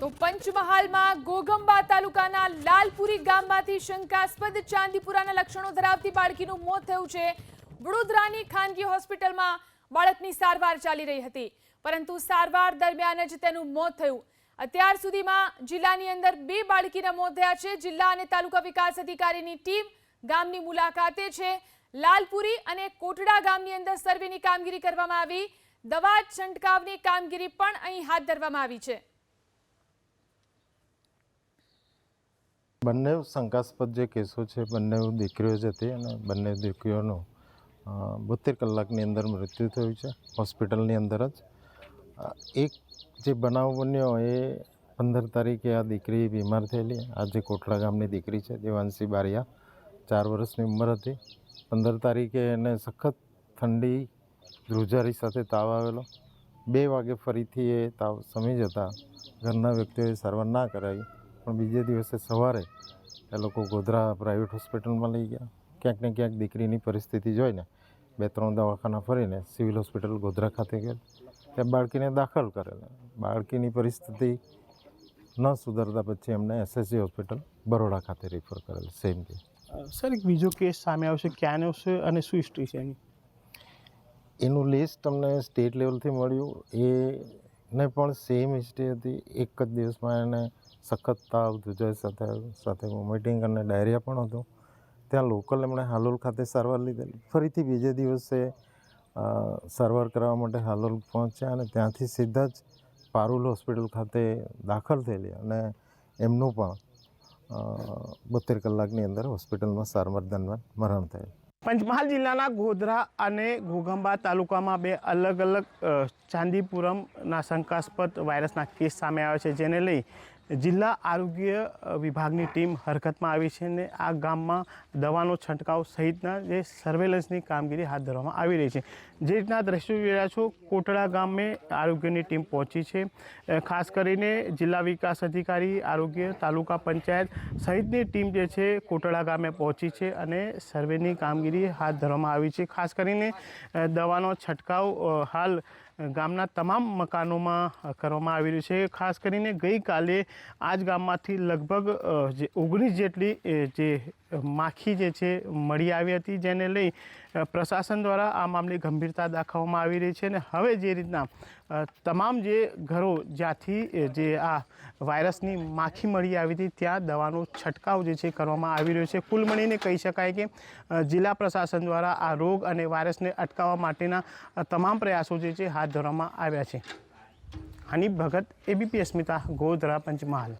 તો પંચમહાલમાં ઘોઘંબા તાલુકાના લાલપુરી ગામમાંથી શંકાસ્પદ ચાંદીપુરાના લક્ષણો ધરાવતી બાળકીનું મોત થયું છે। વડોદરાની ખાનગી હોસ્પિટલમાં બાળકની સારવાર ચાલી રહી હતી, પરંતુ સારવાર દરમિયાન જ તેનું મોત થયું। અત્યાર સુધીમાં જિલ્લાની અંદર 2 બાળકીના મોત થયા છે। જિલ્લા અને તાલુકા વિકાસ અધિકારીની ટીમ ગામની મુલાકાતે છે। લાલપુરી અને કોટડા ગામની અંદર સર્વેની કામગીરી કરવામાં આવી। દવા છંટકાવની કામગીરી પણ અહીં હાથ ધરવામાં આવી છે। બંને શંકાસ્પદ જે કેસો છે, બંને દીકરીઓ જ હતી અને બંને દીકરીઓનું 72 કલાકની અંદર મૃત્યુ થયું છે હોસ્પિટલની અંદર જ। એક જે બનાવ બન્યો એ 15 તારીખે આ દીકરી બીમાર થયેલી। આ જે કોટડા ગામની દીકરી છે, દેવાંશી બારિયા, 4 વર્ષની ઉંમર હતી। 15 તારીખે એને સખત ઠંડી ધ્રુજારી સાથે તાવ આવેલો। 2 વાગે ફરીથી એ તાવ સમી જતા ઘરના વ્યક્તિઓએ સારવાર ના કરાવી, પણ બીજે દિવસે સવારે એ લોકો ગોધરા પ્રાઇવેટ હોસ્પિટલમાં લઈ ગયા। ક્યાંક ને ક્યાંક દીકરીની પરિસ્થિતિ જોઈને 2-3 દવાખાના ફરીને સિવિલ હોસ્પિટલ ગોધરા ખાતે ગયા, ત્યાં બાળકીને દાખલ કરેલા। બાળકીની પરિસ્થિતિ ન સુધરતા પછી એમને SSG હોસ્પિટલ બરોડા ખાતે રિફર કરેલ સેમ ડે। સર, એક બીજો કેસ સામે આવશે, ક્યાંનો છે અને શું હિસ્ટ્રી છે એની? એનું લિસ્ટ અમને સ્ટેટ લેવલથી મળ્યું। એને પણ સેમ હિસ્ટ્રી હતી। એક જ દિવસમાં એને સખત તાવ, ધ્રુજારી સાથે વોમિટિંગ અને ડાયરિયા પણ હતો। ત્યાં લોકલ એમણે હાલોલ ખાતે સારવાર લીધેલી। ફરીથી બીજે દિવસે સારવાર કરવા માટે હાલોલ પહોંચ્યા અને ત્યાંથી સીધા જ પારુલ હોસ્પિટલ ખાતે દાખલ થયેલી અને એમનું પણ 72 કલાકની અંદર હોસ્પિટલમાં સારવાર દરમિયાન મરણ થયેલ। પંચમહાલ જિલ્લાના ગોધરા અને ઘોઘંબા તાલુકામાં 2 અલગ અલગ ચાંદીપુરમના શંકાસ્પદ વાયરસના કેસ સામે આવ્યા છે, જેને લઈ જિલ્લા આરોગ્ય વિભાગની ટીમ હરકતમાં આવી છે અને આ ગામમાં દવાનો છંટકાવ સહિતના જે સર્વેલન્સની કામગીરી હાથ ધરવામાં આવી રહી છે। જે રીતના દ્રશ્યો જોઈ રહ્યા છો, કોટડા ગામે આરોગ્યની ટીમ પહોંચી છે। ખાસ કરીને જિલ્લા વિકાસ અધિકારી, આરોગ્ય, તાલુકા પંચાયત સહિતની ટીમ જે છે કોટડા ગામે પહોંચી છે અને સર્વેની કામગીરી હાથ ધરવામાં આવી છે। ખાસ કરીને દવાનો છંટકાવ હાલ ગામના તમામ મકાનોમાં કરવામાં આવી રહ્યું છે। ખાસ કરીને ગઈકાલે આ જ ગામમાંથી લગભગ 19 જેટલી જે માખી જે છે મળી આવી હતી, જેને લઈ પ્રશાસન દ્વારા આ મામલે ગંભીરતા દાખવવામાં આવી રહી છે અને હવે જે રીતના તમામ જે ઘરો જ્યાંથી જે આ વાયરસની માખી મળી આવી હતી ત્યાં દવાનો છંટકાવ જે છે કરવામાં આવી રહ્યો છે। કુલ મળીને કહી શકાય કે જિલ્લા પ્રશાસન દ્વારા આ રોગ અને વાયરસને અટકાવવા માટેના તમામ પ્રયાસો જે છે હાથ ધરવામાં આવ્યા છે। હનીફ ભગત, ABP અસ્મિતા, ગોધરા, પંચમહાલ।